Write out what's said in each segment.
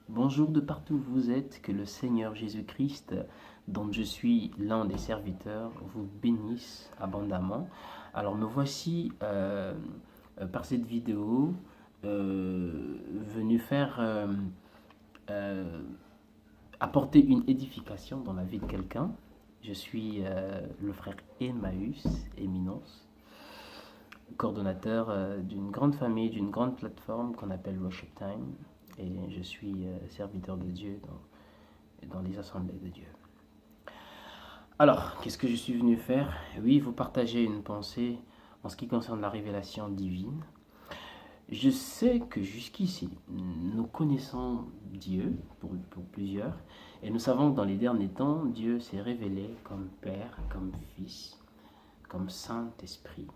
Bonjour de partout où vous êtes, que le Seigneur Jésus-Christ, dont je suis l'un des serviteurs, vous bénisse abondamment. Alors me voici par cette vidéo venu faire euh, apporter une édification dans la vie de quelqu'un. Je suis le frère Emmaüs Éminence, coordonnateur d'une grande famille, d'une grande plateforme qu'on appelle Worship Time. Et je suis serviteur de Dieu dans les assemblées de Dieu. Alors, qu'est-ce que je suis venu faire? Oui, vous partagez une pensée en ce qui concerne la révélation divine. Je sais que jusqu'ici, nous connaissons Dieu pour plusieurs, et nous savons que dans les derniers temps, Dieu s'est révélé comme Père, comme Fils, comme Saint-Esprit.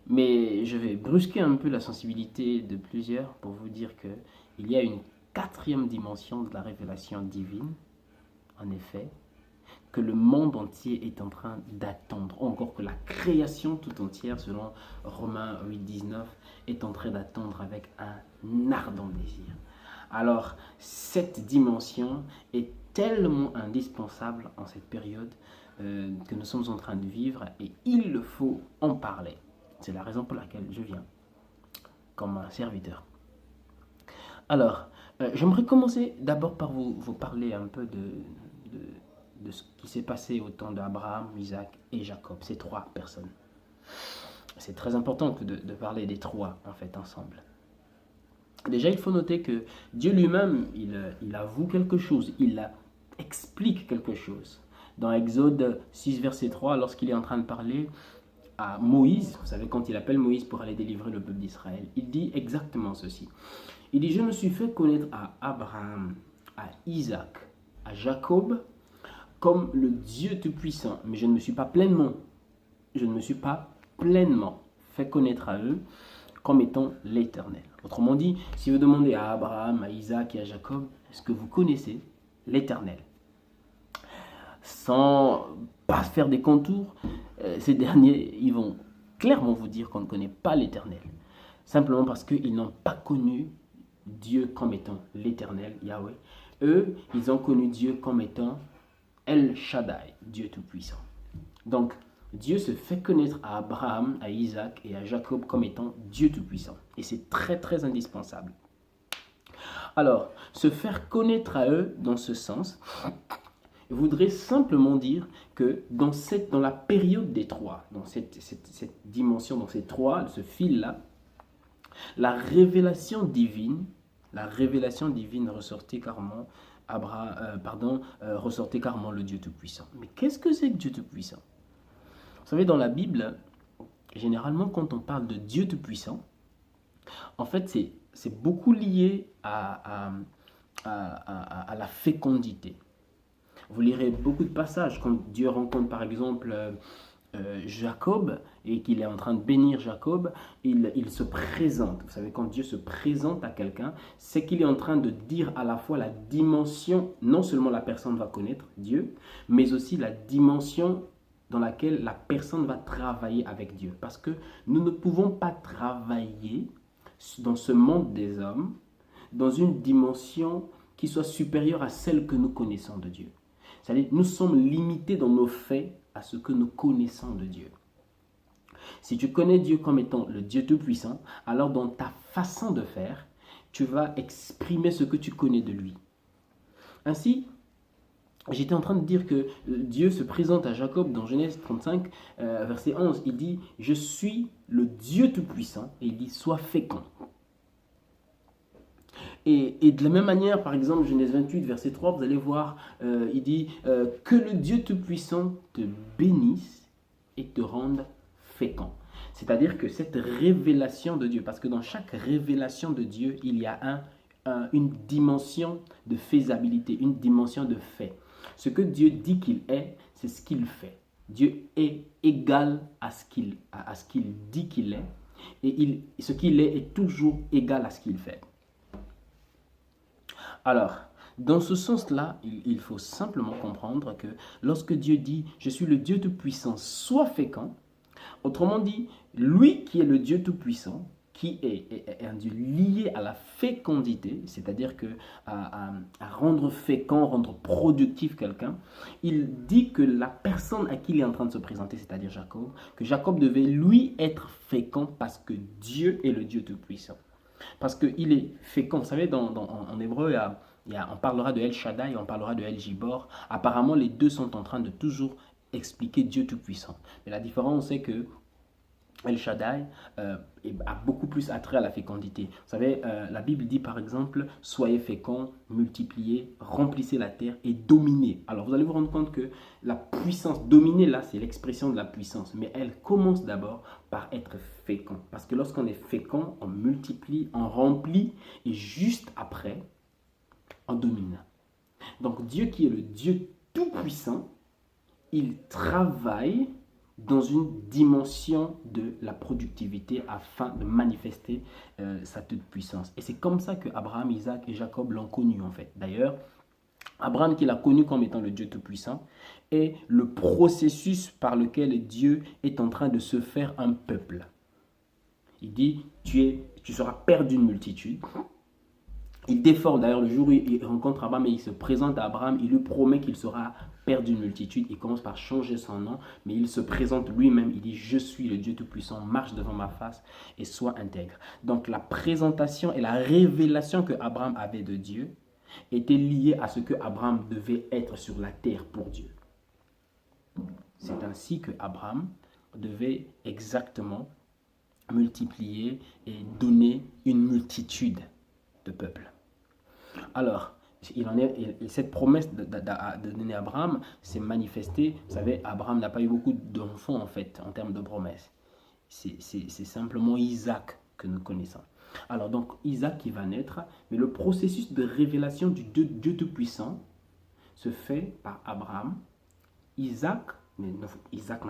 Mais je vais brusquer un peu la sensibilité de plusieurs pour vous dire que il y a une quatrième dimension de la révélation divine, en effet, que le monde entier est en train d'attendre, encore que la création tout entière, selon Romains 8,19, est en train d'attendre avec un ardent désir. Alors, cette dimension est tellement indispensable en cette période que nous sommes en train de vivre et il le faut en parler. C'est la raison pour laquelle je viens comme un serviteur. Alors, j'aimerais commencer d'abord par vous parler un peu de ce qui s'est passé au temps d'Abraham, Isaac et Jacob, ces trois personnes. C'est très important de parler des trois, en fait, ensemble. Déjà, il faut noter que Dieu lui-même, il avoue quelque chose, il explique quelque chose. Dans Exode 6, verset 3, lorsqu'il est en train de parler à Moïse, vous savez, quand il appelle Moïse pour aller délivrer le peuple d'Israël, il dit exactement ceci. Il dit, je me suis fait connaître à Abraham, à Isaac, à Jacob, comme le Dieu Tout-Puissant, mais je ne me suis pas pleinement fait connaître à eux comme étant l'Éternel. Autrement dit, si vous demandez à Abraham, à Isaac et à Jacob, est-ce que vous connaissez l'Éternel? Sans pas faire des contours, ces derniers, ils vont clairement vous dire qu'on ne connaît pas l'Éternel. Simplement parce qu'ils n'ont pas connu Dieu comme étant l'Éternel, Yahweh. Eux, ils ont connu Dieu comme étant El Shaddai, Dieu Tout-Puissant. Donc, Dieu se fait connaître à Abraham, à Isaac et à Jacob comme étant Dieu Tout-Puissant. Et c'est très, très indispensable. Alors, se faire connaître à eux dans ce sens voudrait simplement dire que dans la période des trois, dans cette dimension, dans ces trois, ce fil-là, la révélation divine ressortait carrément ressortait carrément le Dieu Tout-Puissant. Mais qu'est-ce que c'est que Dieu Tout-Puissant? Vous savez, dans la Bible, généralement, quand on parle de Dieu Tout-Puissant, en fait, c'est beaucoup lié à la fécondité. Vous lirez beaucoup de passages quand Dieu rencontre par exemple Jacob et qu'il est en train de bénir Jacob, il se présente. Vous savez, quand Dieu se présente à quelqu'un, c'est qu'il est en train de dire à la fois la dimension, non seulement la personne va connaître Dieu, mais aussi la dimension dans laquelle la personne va travailler avec Dieu. Parce que nous ne pouvons pas travailler dans ce monde des hommes dans une dimension qui soit supérieure à celle que nous connaissons de Dieu. C'est-à-dire, nous sommes limités dans nos faits à ce que nous connaissons de Dieu. Si tu connais Dieu comme étant le Dieu Tout-Puissant, alors dans ta façon de faire, tu vas exprimer ce que tu connais de lui. Ainsi, j'étais en train de dire que Dieu se présente à Jacob dans Genèse 35, verset 11. Il dit, je suis le Dieu Tout-Puissant, et il dit, sois fécond. Et de la même manière, par exemple, Genèse 28, verset 3, vous allez voir, il dit que le Dieu Tout-Puissant te bénisse et te rende fécond. C'est-à-dire que cette révélation de Dieu, parce que dans chaque révélation de Dieu, il y a une dimension de faisabilité, une dimension de fait. Ce que Dieu dit qu'il est, c'est ce qu'il fait. Dieu est égal à ce qu'il dit qu'il est, et ce qu'il est toujours égal à ce qu'il fait. Alors, dans ce sens-là, il faut simplement comprendre que lorsque Dieu dit « Je suis le Dieu Tout-Puissant, sois fécond », autrement dit, lui qui est le Dieu Tout-Puissant, qui est un Dieu lié à la fécondité, c'est-à-dire que à rendre fécond, rendre productif quelqu'un, il dit que la personne à qui il est en train de se présenter, c'est-à-dire Jacob, que Jacob devait lui être fécond parce que Dieu est le Dieu Tout-Puissant. Parce qu'il est fécond. Vous savez, en hébreu, on parlera de El Shaddai, on parlera de El Gibor. Apparemment, les deux sont en train de toujours expliquer Dieu Tout-Puissant. Mais la différence, c'est que El Shaddai a beaucoup plus attrait à la fécondité. Vous savez, la Bible dit par exemple, soyez féconds, multipliez, remplissez la terre et dominez. Alors vous allez vous rendre compte que la puissance, dominer là, c'est l'expression de la puissance. Mais elle commence d'abord par être fécond. Parce que lorsqu'on est fécond, on multiplie, on remplit et juste après, on domine. Donc Dieu qui est le Dieu tout-puissant, il travaille dans une dimension de la productivité afin de manifester sa toute-puissance. Et c'est comme ça que Abraham, Isaac et Jacob l'ont connu en fait. D'ailleurs, Abraham qui l'a connu comme étant le Dieu tout-puissant est le processus par lequel Dieu est en train de se faire un peuple. Il dit, tu seras père d'une multitude. Il défend d'ailleurs le jour où il rencontre Abraham et il se présente à Abraham, il lui promet qu'il sera père d'une multitude. Il commence par changer son nom, mais il se présente lui-même, il dit « Je suis le Dieu Tout-Puissant, marche devant ma face et sois intègre ». Donc la présentation et la révélation que Abraham avait de Dieu était liée à ce que Abraham devait être sur la terre pour Dieu. C'est ainsi que Abraham devait exactement multiplier et donner une multitude de peuples. Alors, cette promesse de donner à Abraham s'est manifestée. Vous savez, Abraham n'a pas eu beaucoup d'enfants en fait, en termes de promesses. C'est simplement Isaac que nous connaissons. Alors donc, Isaac qui va naître, mais le processus de révélation du Dieu Tout-Puissant se fait par Abraham. Isaac, mais Isaac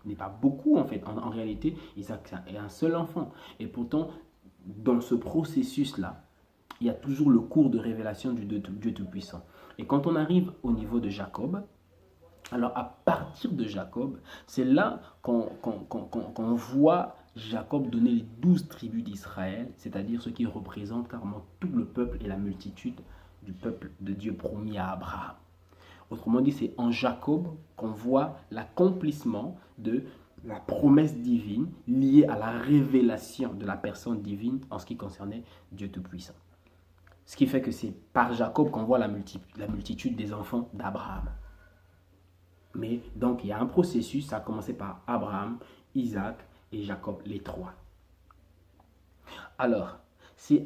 n'est pas beaucoup en fait. En réalité, Isaac est un seul enfant. Et pourtant, dans ce processus-là, il y a toujours le cours de révélation du Dieu Tout-Puissant. Et quand on arrive au niveau de Jacob, alors à partir de Jacob, c'est là qu'on voit Jacob donner les 12 tribus d'Israël, c'est-à-dire ce qui représente carrément tout le peuple et la multitude du peuple de Dieu promis à Abraham. Autrement dit, c'est en Jacob qu'on voit l'accomplissement de la promesse divine liée à la révélation de la personne divine en ce qui concernait Dieu Tout-Puissant. Ce qui fait que c'est par Jacob qu'on voit la multitude des enfants d'Abraham. Mais donc il y a un processus, ça a commencé par Abraham, Isaac et Jacob, les trois. Alors, c'est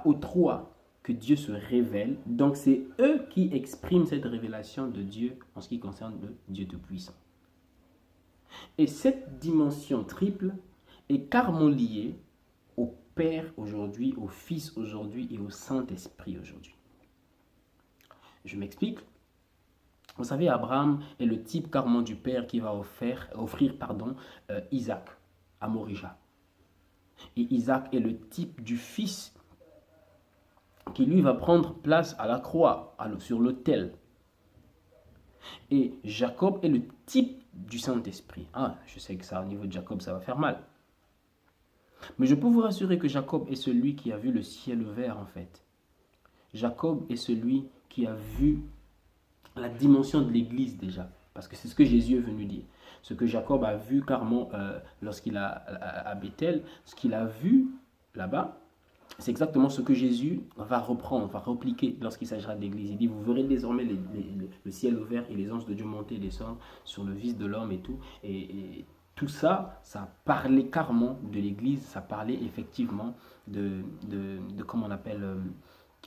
aux trois, que Dieu se révèle. Donc c'est eux qui expriment cette révélation de Dieu en ce qui concerne le Dieu Tout-Puissant. Et cette dimension triple est carrément liée au Père aujourd'hui, au Fils aujourd'hui et au Saint-Esprit aujourd'hui. Je m'explique. Vous savez, Abraham est le type carrément du Père qui va offrir Isaac à Morija. Et Isaac est le type du Fils qui lui va prendre place à la croix, sur l'autel. Et Jacob est le type du Saint-Esprit. Ah, je sais que ça, au niveau de Jacob, ça va faire mal. Mais je peux vous rassurer que Jacob est celui qui a vu le ciel ouvert en fait. Jacob est celui qui a vu la dimension de l'Église déjà. Parce que c'est ce que Jésus est venu dire. Ce que Jacob a vu carrément lorsqu'il a à Bethel, ce qu'il a vu là-bas, c'est exactement ce que Jésus va reprendre, va repliquer lorsqu'il s'agira de l'Église. Il dit, vous verrez désormais le ciel ouvert et les anges de Dieu monter et descendre sur le Fils de l'homme et tout. Et tout ça, ça parlait carrément de l'Église, ça parlait effectivement de comment on appelle,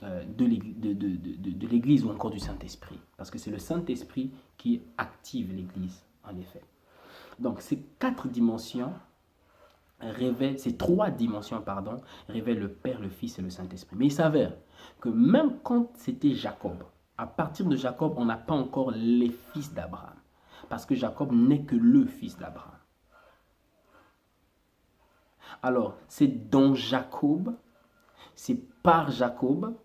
de l'Église ou encore du Saint-Esprit. Parce que c'est le Saint-Esprit qui active l'Église, en effet. Donc, ces trois dimensions, révèlent le Père, le Fils et le Saint-Esprit. Mais il s'avère que même quand c'était Jacob, à partir de Jacob, on n'a pas encore les fils d'Abraham. Parce que Jacob n'est que le fils d'Abraham. Alors, c'est dans Jacob, c'est par Jacob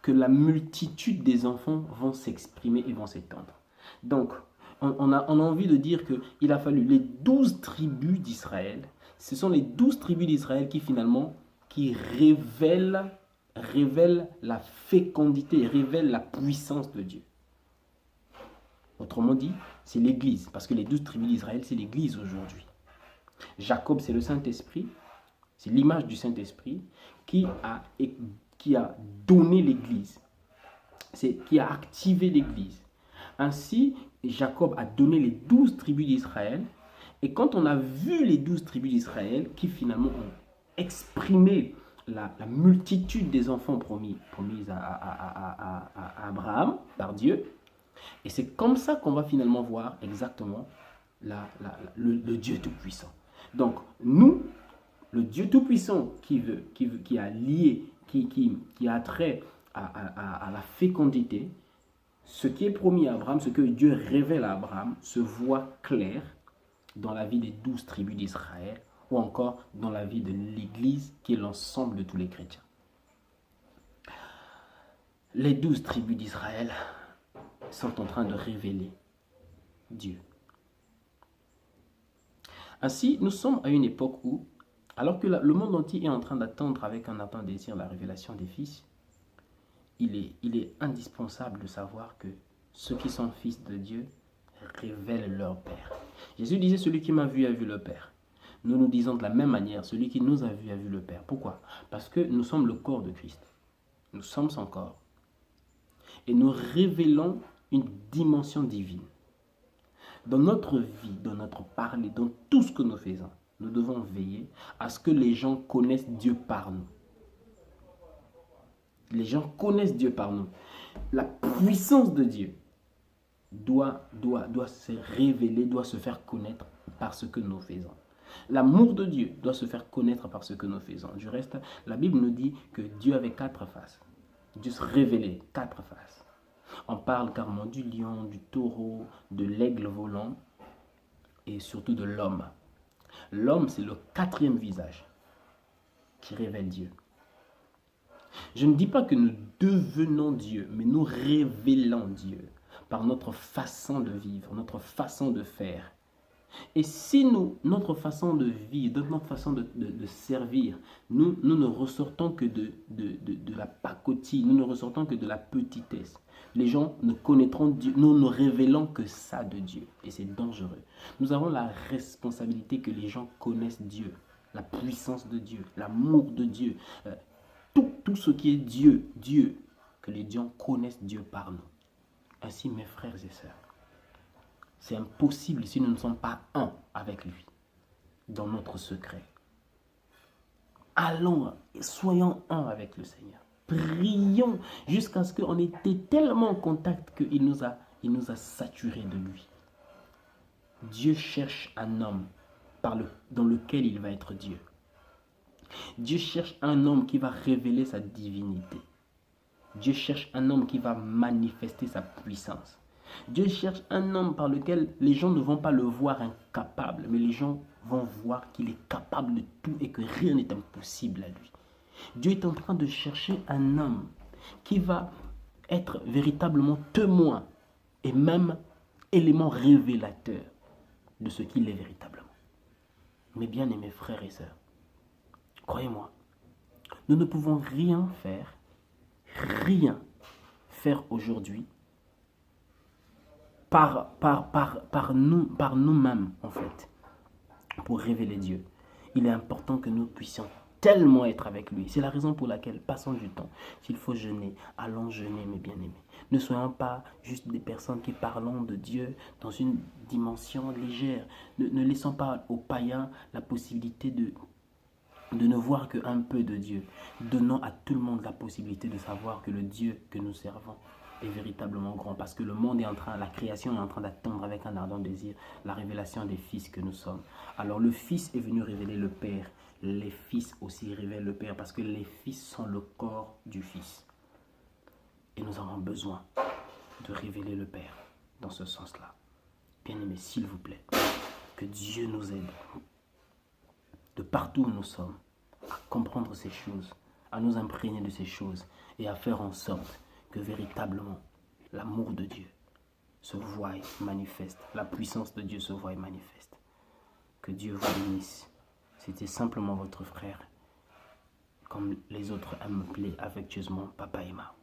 que la multitude des enfants vont s'exprimer et vont s'étendre. Donc, on a envie de dire qu'il a fallu les 12 tribus d'Israël. ce sont les 12 tribus d'Israël qui finalement qui révèlent la fécondité, révèlent la puissance de Dieu. Autrement dit, c'est l'Église, parce que les 12 tribus d'Israël, c'est l'Église aujourd'hui. Jacob, c'est le Saint-Esprit, c'est l'image du Saint-Esprit qui a donné l'Église, qui a activé l'Église. Ainsi, Jacob a donné les 12 tribus d'Israël, et quand on a vu les 12 tribus d'Israël qui finalement ont exprimé la multitude des enfants promis à Abraham par Dieu, et c'est comme ça qu'on va finalement voir exactement le Dieu Tout-Puissant. Donc, nous, le Dieu Tout-Puissant qui a lié, qui a trait à la fécondité, ce qui est promis à Abraham, ce que Dieu révèle à Abraham, se voit clair dans la vie des 12 tribus d'Israël ou encore dans la vie de l'Église qui est l'ensemble de tous les chrétiens. Les 12 tribus d'Israël sont en train de révéler Dieu. Ainsi, nous sommes à une époque où, alors que le monde entier est en train d'attendre avec un ardent désir la révélation des fils, il est indispensable de savoir que ceux qui sont fils de Dieu révèlent leur Père. Jésus disait, celui qui m'a vu a vu le Père. Nous nous disons de la même manière, celui qui nous a vu le Père. Pourquoi? Parce que nous sommes le corps de Christ. Nous sommes son corps. Et nous révélons une dimension divine. Dans notre vie, dans notre parler, dans tout ce que nous faisons, nous devons veiller à ce que les gens connaissent Dieu par nous. Les gens connaissent Dieu par nous. La puissance de Dieu doit se révéler, doit se faire connaître par ce que nous faisons. L'amour de Dieu doit se faire connaître par ce que nous faisons. Du reste, la Bible nous dit que Dieu avait 4 faces. Dieu se révélait 4 faces. On parle carrément du lion, du taureau, de l'aigle volant et surtout de l'homme. L'homme, c'est le 4e visage qui révèle Dieu. Je ne dis pas que nous devenons Dieu, mais nous révélons Dieu par notre façon de vivre, notre façon de faire. Et si notre façon de vivre, notre façon de servir, nous ne ressortons que de la pacotille, nous ne ressortons que de la petitesse. Les gens ne connaîtront Dieu, nous ne révélons que ça de Dieu. Et c'est dangereux. Nous avons la responsabilité que les gens connaissent Dieu, la puissance de Dieu, l'amour de Dieu, tout ce qui est Dieu, que les gens connaissent Dieu par nous. Ainsi, mes frères et sœurs, c'est impossible si nous ne sommes pas un avec lui, dans notre secret. Allons, soyons un avec le Seigneur. Prions jusqu'à ce qu'on était tellement en contact qu'il nous a saturés de lui. Dieu cherche un homme dans lequel il va être Dieu. Dieu cherche un homme qui va révéler sa divinité. Dieu cherche un homme qui va manifester sa puissance. Dieu cherche un homme par lequel les gens ne vont pas le voir incapable, mais les gens vont voir qu'il est capable de tout et que rien n'est impossible à lui. Dieu est en train de chercher un homme qui va être véritablement témoin et même élément révélateur de ce qu'il est véritablement. Mes bien-aimés frères et sœurs, croyez-moi, nous ne pouvons rien faire aujourd'hui par nous-mêmes, en fait, pour révéler Dieu. Il est important que nous puissions tellement être avec lui. C'est la raison pour laquelle, passons du temps. S'il faut jeûner, allons jeûner, mes bien-aimés. Ne soyons pas juste des personnes qui parlons de Dieu dans une dimension légère. Ne laissons pas aux païens la possibilité de ne voir qu'un peu de Dieu. Donnons à tout le monde la possibilité de savoir que le Dieu que nous servons est véritablement grand, parce que le monde est en train, la création est en train d'attendre avec un ardent désir la révélation des fils que nous sommes. Alors le Fils est venu révéler le Père, les fils aussi révèlent le Père, parce que les fils sont le corps du Fils. Et nous avons besoin de révéler le Père dans ce sens-là. Bien-aimés, s'il vous plaît, que Dieu nous aide de partout où nous sommes à comprendre ces choses, à nous imprégner de ces choses et à faire en sorte que véritablement l'amour de Dieu se voie et manifeste, la puissance de Dieu se voie et manifeste. Que Dieu vous bénisse. C'était simplement votre frère, comme les autres aiment m'appeler affectueusement Papa Emma.